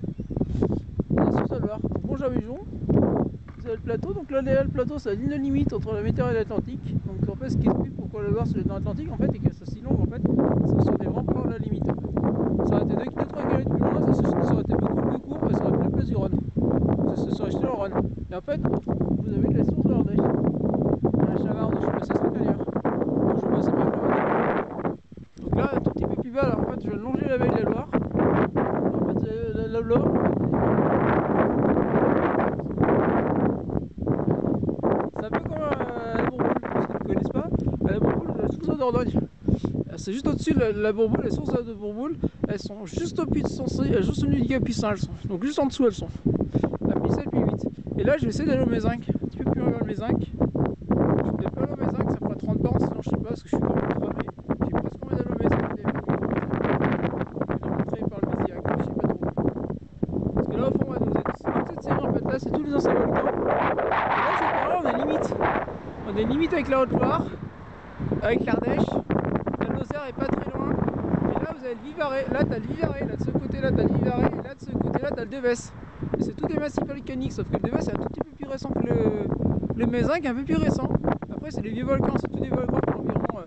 C'est sur Salvar. Bon Jaméjon, vous avez le plateau, donc là, le plateau, c'est la ligne de limite entre la Méditerranée et l'Atlantique. Donc en fait, ce qui explique pourquoi le Var c'est dans l'Atlantique en fait, et que c'est si long en fait, c'est sur des remparts de la limite. Ça aurait été 2-3 km plus loin, ça aurait été beaucoup plus court, mais ça aurait plus place du Rhône. Ça serait jeté en Rhône. Et en fait, vous avez la source de l'Ardèche. La Chavarde, je suis passé cette manière. Je suis passé par là. Donc là, un tout petit peu plus bas, là, en fait, je vais longer la veille de la Loire. En fait, la Loire. C'est un peu comme à la Bourboule, parce qu'ils ne connaissent pas. À la Bourboule, la source de Dordogne. C'est juste au-dessus de la Bourboule, les sources de Bourboule, elles sont juste au pied de Sensé, juste au milieu du Capucin, elles sont. Donc juste en dessous, elles sont. À puis 7 puis 8. Et là, je vais essayer d'aller au Mézinc, un petit peu plus loin vers le Mézinc. Je vais peut-être pas aller au Mézinc, ça fera 30 bornes, sinon je sais pas, parce que je suis vraiment cramé. J'ai presque envie d'aller au Mézinc, je vais rentrer par le Mézillac, je sais pas trop. Parce que là, au fond, toute cette série, en fait, là, c'est tous les anciens volcans. Et là, c'est par là, on est limite. On est limite avec la Haute-Loire, avec l'Ardèche. La Lozère est pas très loin. Et là, vous avez le Vivarais. Là, t'as le Vivarais. Là, de ce côté-là, t'as le Vivarais. Et là, de ce côté-là, t'as le Devès. Et c'est tous des massifs volcaniques, sauf que le Devès est un tout petit peu plus récent que le Mézinc, un peu plus récent. Après, c'est les vieux volcans. C'est tous des volcans qui ont environ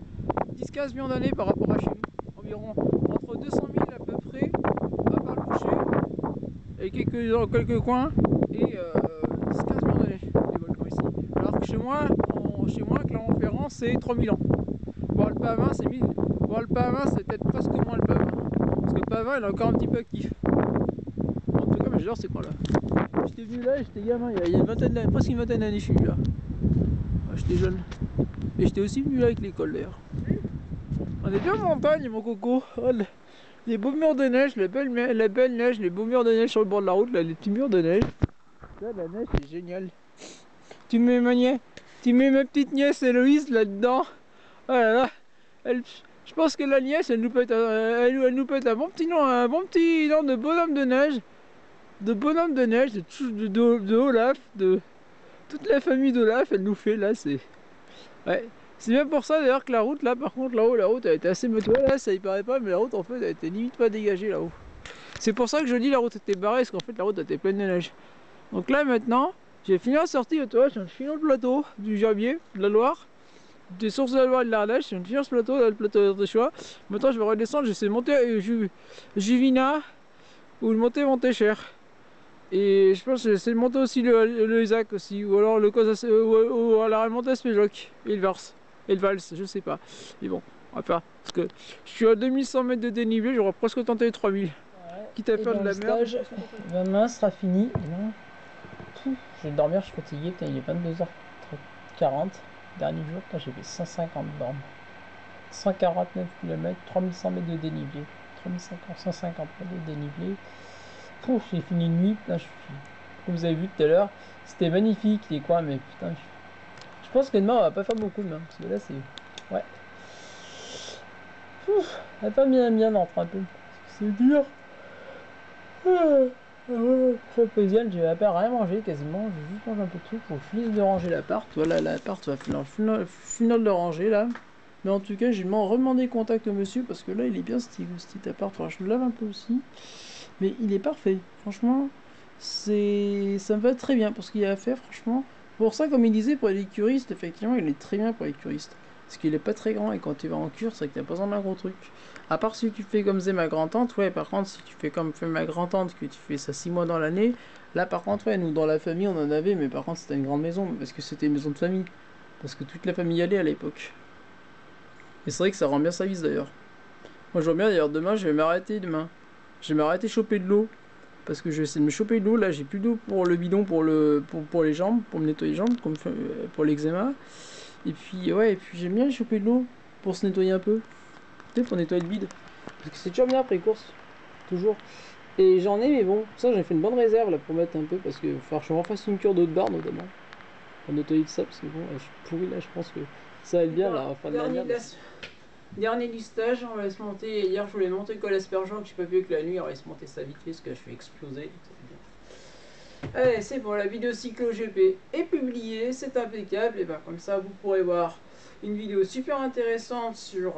10-15 millions d'années par rapport à chez nous. Environ entre 200 000 à peu près, à part le boucher. Et quelques coins. Et 10-15 millions d'années, les volcans ici. Alors que chez moi, Clermont-Ferrand, c'est 3000 ans. Voir le Pavin, c'est 1000. Voir le Pavin, c'est peut-être presque moins le Pavin. Parce que le Pavin, il est encore un petit peu actif. En tout cas, mais j'adore ces coins-là. J'étais venu là, j'étais gamin, il y a une vingtaine d'années, presque une vingtaine d'années, je suis venu là. Ouais, j'étais jeune. Et j'étais aussi venu là avec l'école d'ailleurs. On est bien en montagne, mon coco. Oh, les beaux murs de neige, la belle neige, les beaux murs de neige sur le bord de la route, là, les petits murs de neige. Là, la neige, c'est génial. Tu mets ma petite nièce Héloïse là-dedans. Oh là là, je pense que la nièce, elle nous pète un bon petit nom de bonhomme de neige. De Olaf, de toute la famille d'Olaf, elle nous fait là, c'est... Ouais, c'est bien pour ça d'ailleurs que la route, là, par contre, là-haut, la route, elle était assez motivée. Là, ça y paraît pas, mais la route, en fait, elle était limite pas dégagée là-haut. C'est pour ça que je dis la route était barrée, parce qu'en fait, la route était pleine de neige. Donc là, maintenant, j'ai fini la sortie, toi, je viens de finir le plateau du Gerbier, de la Loire, des sources de la Loire et de l'Ardèche. Je viens de finir ce plateau, là, le plateau de Choix. Maintenant, je vais redescendre, j'essaie de monter à Juvina ou de monter Montécher. Et je pense que j'essaie de monter aussi le Isaac aussi, ou alors le ou alors la remonter à Spéjoc et le Vals, je sais pas. Mais bon, on va faire. Parce que je suis à 2100 mètres de dénivelé, j'aurais presque tenté les 3000. Ouais, quitte à faire de la merde. Demain sera fini. Je vais dormir, je suis fatigué, il est 22h40. Dernier jour, j'ai fait 150 bornes. 149 km, 3100 mètres de dénivelé. 150 mètres de dénivelé. J'ai fini une nuit, là, comme vous avez vu tout à l'heure, c'était magnifique les coins, mais putain, je pense que demain on va pas faire beaucoup demain, parce que là c'est... Ouais. On va pas bien d'entrer un peu, c'est dur. Proposition, je vais à peine rien manger quasiment, je vais juste manger un peu de trucs pour que je finisse de ranger l'appart. Voilà, l'appart va finir de ranger là. Mais en tout cas, j'ai redemandé contact au monsieur, parce que là il est bien ce petit appart, faudra que je le lave un peu aussi. Mais il est parfait, franchement, ça me va très bien pour ce qu'il y a à faire, franchement. Pour ça, comme il disait, pour les curistes, effectivement, il est très bien pour les curistes. Parce qu'il est pas très grand et quand tu vas en cure, c'est vrai que t'as pas besoin d'un gros truc. À part si tu fais comme faisait ma grand-tante, ouais, par contre, si tu fais comme fait ma grand-tante, que tu fais ça 6 mois dans l'année, là par contre, ouais, nous dans la famille on en avait, mais par contre c'était une grande maison, parce que c'était une maison de famille. Parce que toute la famille y allait à l'époque. Et c'est vrai que ça rend bien service d'ailleurs. Moi je vois bien d'ailleurs, demain je vais m'arrêter demain. Je vais m'arrêter choper de l'eau. Parce que je vais essayer de me choper de l'eau, là j'ai plus d'eau pour le bidon, pour les jambes, pour me nettoyer les jambes, comme pour l'eczéma. Et puis ouais, et puis j'aime bien choper de l'eau pour se nettoyer un peu. Peut-être pour nettoyer le bide. Parce que c'est toujours bien après les courses. Toujours. Et j'en ai, mais bon, ça j'ai fait une bonne réserve là pour mettre un peu, parce que faut que je refasse une cure d'eau de bar notamment. Pour nettoyer de ça, parce que bon, je suis pourri là, je pense que ça va être bien là, en fin de l'année. Dernier listage, on va se monter. Hier je voulais monter col aspergeant que j'ai pas vu que la nuit, on va se monter ça vite fait parce que je suis explosé. Allez, c'est bon, la vidéo cyclo GP est publiée, c'est impeccable. Et ben comme ça vous pourrez voir une vidéo super intéressante sur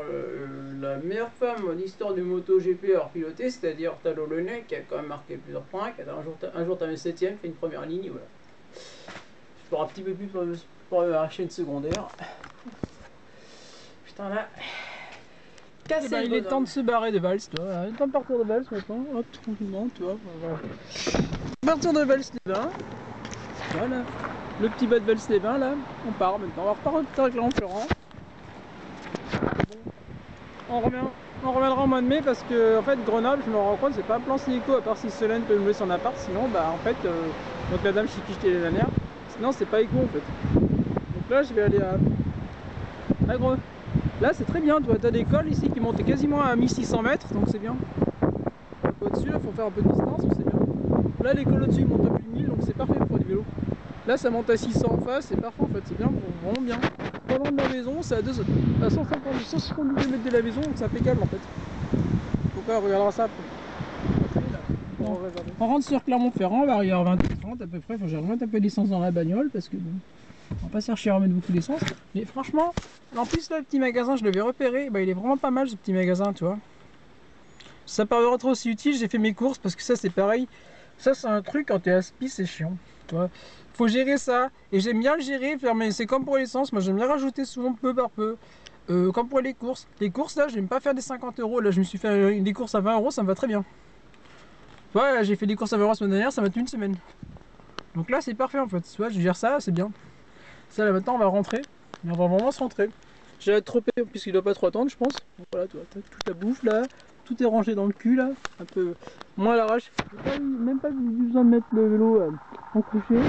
la meilleure femme de l'histoire du moto GP hors piloté, c'est-à-dire Talo Lenné, qui a quand même marqué plusieurs points, qui a un jour terminé 7ème, fait une première ligne, voilà. Je ferai un petit peu plus pour arracher une secondaire. Putain là. Et ben, il est temps de se barrer de Vals, toi. Il est temps de partir de Vals maintenant, hop, tranquillement, tu vois. Voilà. Partir de Vals-les-Bains. Voilà. Le petit bas de Vals-les-Bains, là. On part maintenant. On va repartir avec Clermont-Ferrand. Bon. On reviendra au mois de mai parce que, en fait, Grenoble, je me rends compte, c'est pas un plan silico, à part si Solène peut me louer son appart. Sinon, bah, en fait, donc la dame chez qui j'étais l'année dernière, sinon, c'est pas éco, en fait. Donc là, je vais aller à Gros. Là c'est très bien, tu vois, t'as des cols ici qui montent quasiment à 1600 mètres, donc c'est bien. Au-dessus, là, faut faire un peu de distance, c'est bien. Là, les cols au-dessus, ils montent à plus de 1000, donc c'est parfait pour du vélo. Là, ça monte à 600 en face, c'est parfait en fait, c'est bien, vraiment bien. Pas loin de la maison, c'est à 170 km de la maison, donc c'est impeccable en fait. Donc là, on regardera ça après. Bon, on rentre sur Clermont-Ferrand, on va arriver à 20h30 à peu près, faut que je remette un peu d'essence dans la bagnole parce que bon, on va pas chercher à remettre beaucoup d'essence. Mais franchement, en plus là, le petit magasin, je l'avais repéré, bah, il est vraiment pas mal ce petit magasin, tu vois. Ça paraît trop aussi utile, j'ai fait mes courses parce que ça c'est pareil. Ça c'est un truc quand t'es aspi, c'est chiant, tu vois. Faut gérer ça, et j'aime bien le gérer, mais c'est comme pour l'essence, moi j'aime bien rajouter souvent peu par peu. Comme pour les courses. Les courses là, j'aime pas faire des 50 €, là je me suis fait des courses à 20 €, ça me va très bien. Tu vois, j'ai fait des courses à 20 € la semaine dernière, ça m'a tenu une semaine. Donc là c'est parfait en fait, tu vois, je gère ça, c'est bien. Ça là maintenant on va rentrer, et on va vraiment se rentrer. J'ai hâte de troper puisqu'il doit pas trop attendre je pense. Donc voilà, tu vois, t'as toute la bouffe là, tout est rangé dans le cul là, un peu moins à l'arrache. Même pas besoin de mettre le vélo en couché.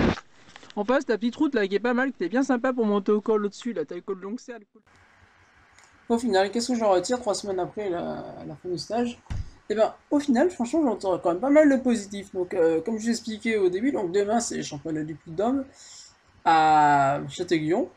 En face, ta petite route là qui est pas mal, qui est bien sympa pour monter au col au-dessus là, t'as le col de longue serre. Au final, qu'est-ce que j'en retire 3 semaines après la fin du stage? Et ben au final, franchement, j'en retire quand même pas mal de positifs. Donc comme je vous expliquais au début, donc demain c'est le championnat du Puy-de-Dôme à Château-Guyon.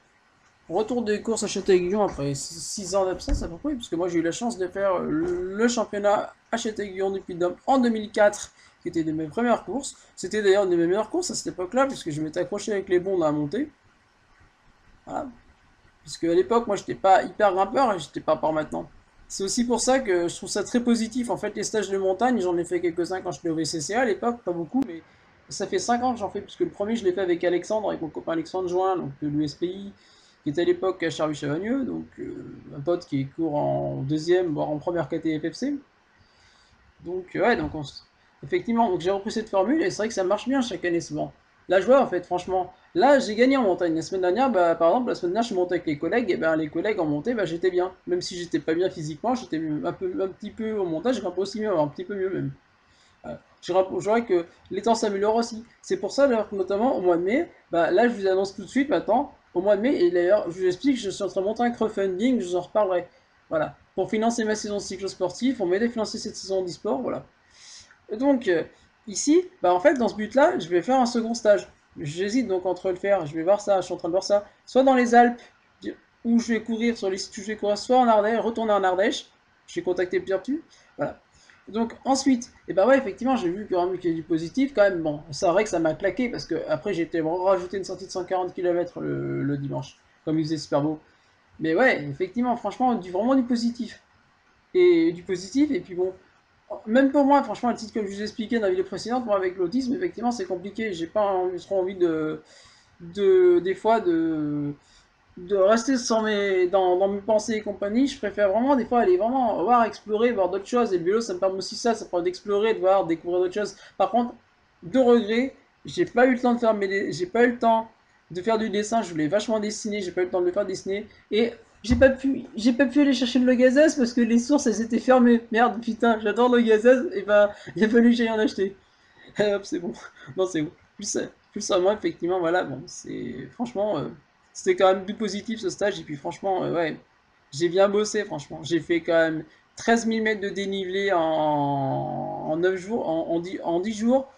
Retour des courses à Château-Guyon après 6 ans d'absence à peu près, puisque moi j'ai eu la chance de faire le championnat à Château-Guyon du Puy-de-Dôme en 2004, qui était de mes premières courses. C'était d'ailleurs une de mes meilleures courses à cette époque-là, puisque je m'étais accroché avec les bons dans la montée. Voilà. Puisque à l'époque, moi j'étais pas hyper grimpeur et j'étais pas par maintenant. C'est aussi pour ça que je trouve ça très positif. En fait, les stages de montagne, j'en ai fait quelques-uns quand j'étais au VCCA à l'époque, pas beaucoup, mais ça fait 5 ans que j'en fais, puisque le premier je l'ai fait avec Alexandre, avec mon copain Alexandre Join, donc de l'USPI, qui était à l'époque à Charlie-Chavagneux, donc un pote qui court en deuxième, voire en première KTFFC. Donc ouais, donc effectivement, donc j'ai repris cette formule et c'est vrai que ça marche bien chaque année souvent. Là je vois en fait, franchement, là j'ai gagné en montagne. La semaine dernière, bah, par exemple, la semaine dernière je suis monté avec les collègues, et ben les collègues en montée, bah, j'étais bien. Même si j'étais pas bien physiquement, j'étais un petit peu au montage, je grimpais aussi mieux, un petit peu mieux même. Je dirais que les temps s'améliorent aussi. C'est pour ça, d'ailleurs, notamment au mois de mai, bah, là je vous annonce tout de suite maintenant, au mois de mai, et d'ailleurs je vous explique, je suis en train de monter un crowdfunding, je vous en reparlerai. Voilà, pour financer ma saison de cyclo-sportif, pour m'aider à financer cette saison d'e-sport, voilà. Et donc, ici, bah, en fait, dans ce but-là, je vais faire un second stage. J'hésite donc entre le faire, je vais voir ça, je suis en train de voir ça, soit dans les Alpes, où je vais courir sur les sites où je vais courir, soit en Ardèche, retourner en Ardèche, je vais contacter Pierre Tu, voilà. Donc ensuite, et bah ouais, effectivement, j'ai vu qu'il y a du positif quand même. Bon, c'est vrai que ça m'a claqué parce que après j'ai été rajouter une sortie de 140 km le dimanche, comme il faisait super beau. Mais ouais, effectivement, franchement, vraiment du positif. Et du positif, et puis bon, même pour moi, franchement, le titre comme je vous ai expliqué dans la vidéo précédente, moi avec l'autisme, effectivement, c'est compliqué. J'ai pas trop envie des fois de rester dans mes pensées et compagnie. Je préfère vraiment des fois aller vraiment voir, explorer, voir d'autres choses. Et le vélo, ça me permet aussi ça permet d'explorer, de voir, découvrir d'autres choses. Par contre, de regret, j'ai pas eu le temps de faire j'ai pas eu le temps de faire du dessin. Je voulais vachement dessiner, j'ai pas eu le temps de le faire dessiner. Et j'ai pas pu aller chercher le gazesse parce que les sources elles étaient fermées. Merde, putain, j'adore le gazesse, et bah il a fallu que j'aille en acheter. Hop, c'est bon. Non, c'est bon. Plus à moi, effectivement, voilà, bon, c'est franchement, c'était quand même du positif ce stage. Et puis franchement, ouais, j'ai bien bossé, franchement. J'ai fait quand même 13 000 mètres de dénivelé en 9 jours, en 10 jours.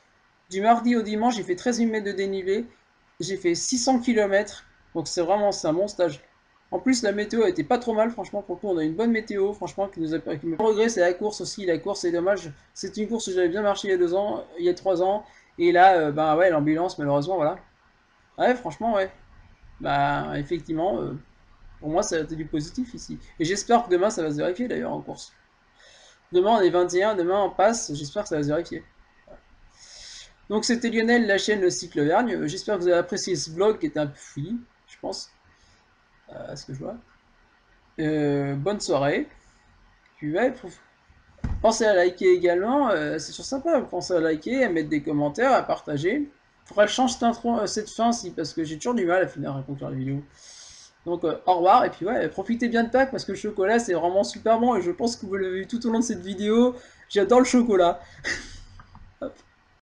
Du mardi au dimanche, j'ai fait 13 000 mètres de dénivelé. J'ai fait 600 km. Donc c'est un bon stage. En plus, la météo était pas trop mal, franchement, pour le coup, on a une bonne météo, franchement, qui nous a permis. Le regret, c'est la course aussi. La course, c'est dommage. C'est une course où j'avais bien marché il y a 2 ans, il y a 3 ans. Et là, bah ouais, l'ambulance, malheureusement, voilà. Ouais, franchement, ouais. Bah, effectivement, pour moi, ça a été du positif ici. Et j'espère que demain, ça va se vérifier d'ailleurs en course. Demain, on est 21, demain, on passe. J'espère que ça va se vérifier. Donc, c'était Lionel, la chaîne Le Cycle Auvergne. J'espère que vous avez apprécié ce vlog qui était un peu fouillis, je pense. À ce que je vois. Bonne soirée. Puis, ouais, pensez à liker également. C'est toujours sympa. Pensez à liker, à mettre des commentaires, à partager. Faudra que je change cette fin si, parce que j'ai toujours du mal à finir à conclure la vidéo. Donc au revoir, et puis ouais, profitez bien de Pâques parce que le chocolat c'est vraiment super bon et je pense que vous l'avez vu tout au long de cette vidéo. J'adore le chocolat.